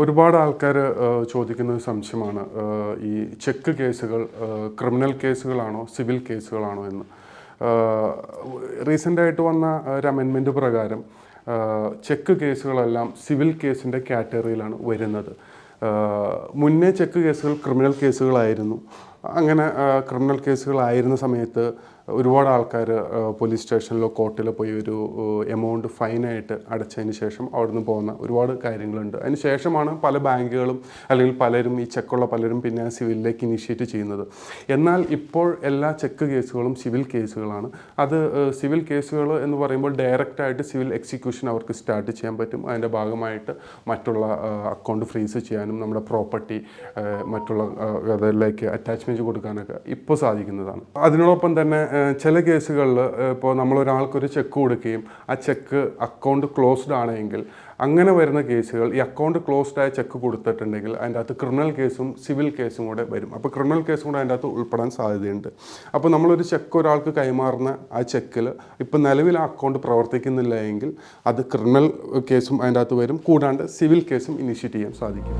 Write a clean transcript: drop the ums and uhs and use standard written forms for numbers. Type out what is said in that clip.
ഒരുപാട് ആൾക്കാർ ചോദിക്കുന്ന ഒരു സംശയമാണ് ഈ ചെക്ക് കേസുകൾ ക്രിമിനൽ കേസുകളാണോ സിവിൽ കേസുകളാണോ എന്ന്. റീസെൻ്റായിട്ട് വന്ന ഒരു അമെൻമെൻറ്റ് പ്രകാരം ചെക്ക് കേസുകളെല്ലാം സിവിൽ കേസിൻ്റെ കാറ്റഗറിയിലാണ് വരുന്നത്. മുന്നേ ചെക്ക് കേസുകൾ ക്രിമിനൽ കേസുകളായിരുന്നു. അങ്ങനെ ക്രിമിനൽ കേസുകളായിരുന്ന സമയത്ത് ഒരുപാട് ആൾക്കാർ പോലീസ് സ്റ്റേഷനിലോ കോർട്ടിലോ പോയി ഒരു എമൗണ്ട് ഫൈനായിട്ട് അടച്ചതിന് ശേഷം അവിടുന്ന് പോകുന്ന ഒരുപാട് കാര്യങ്ങളുണ്ട്. അതിന് ശേഷമാണ് പല ബാങ്കുകളും അല്ലെങ്കിൽ പലരും ഈ ചെക്കുള്ള പലരും പിന്നെ സിവിലിലേക്ക് ഇനിഷ്യേറ്റ് ചെയ്യുന്നത്. എന്നാൽ ഇപ്പോൾ എല്ലാ ചെക്ക് കേസുകളും സിവിൽ കേസുകളാണ്. അത് സിവിൽ കേസുകൾ എന്ന് പറയുമ്പോൾ ഡയറക്റ്റായിട്ട് സിവിൽ എക്സിക്യൂഷൻ അവർക്ക് സ്റ്റാർട്ട് ചെയ്യാൻ പറ്റും. അതിൻ്റെ ഭാഗമായിട്ട് മറ്റുള്ള അക്കൗണ്ട് ഫ്രീസ് ചെയ്യാനും നമ്മുടെ പ്രോപ്പർട്ടി മറ്റുള്ള അതിലേക്ക് അറ്റാച്ച്മെൻറ്റ് കൊടുക്കാനൊക്കെ ഇപ്പോൾ സാധിക്കുന്നതാണ്. അതിനോടൊപ്പം തന്നെ ചില കേസുകളിൽ ഇപ്പോൾ നമ്മളൊരാൾക്കൊരു ചെക്ക് കൊടുക്കുകയും ആ ചെക്ക് അക്കൗണ്ട് ക്ലോസ്ഡ് ആണെങ്കിൽ അങ്ങനെ വരുന്ന കേസുകൾ ഈ അക്കൗണ്ട് ക്ലോസ്ഡ് ആയ ചെക്ക് കൊടുത്തിട്ടുണ്ടെങ്കിൽ അതിൻ്റെ അകത്ത് ക്രിമിനൽ കേസും സിവിൽ കേസും കൂടെ വരും. അപ്പോൾ ക്രിമിനൽ കേസും കൂടെ അതിൻ്റെ അകത്ത് ഉൾപ്പെടാൻ സാധ്യതയുണ്ട്. അപ്പോൾ നമ്മളൊരു ചെക്ക് ഒരാൾക്ക് കൈമാറുന്ന ആ ചെക്കിൽ ഇപ്പോൾ നിലവിൽ ആ അക്കൗണ്ട് പ്രവർത്തിക്കുന്നില്ല എങ്കിൽ അത് ക്രിമിനൽ കേസും അതിൻ്റെ അകത്ത് വരും. കൂടാണ്ട് സിവിൽ കേസും ഇനിഷ്യേറ്റ് ചെയ്യാൻ സാധിക്കും.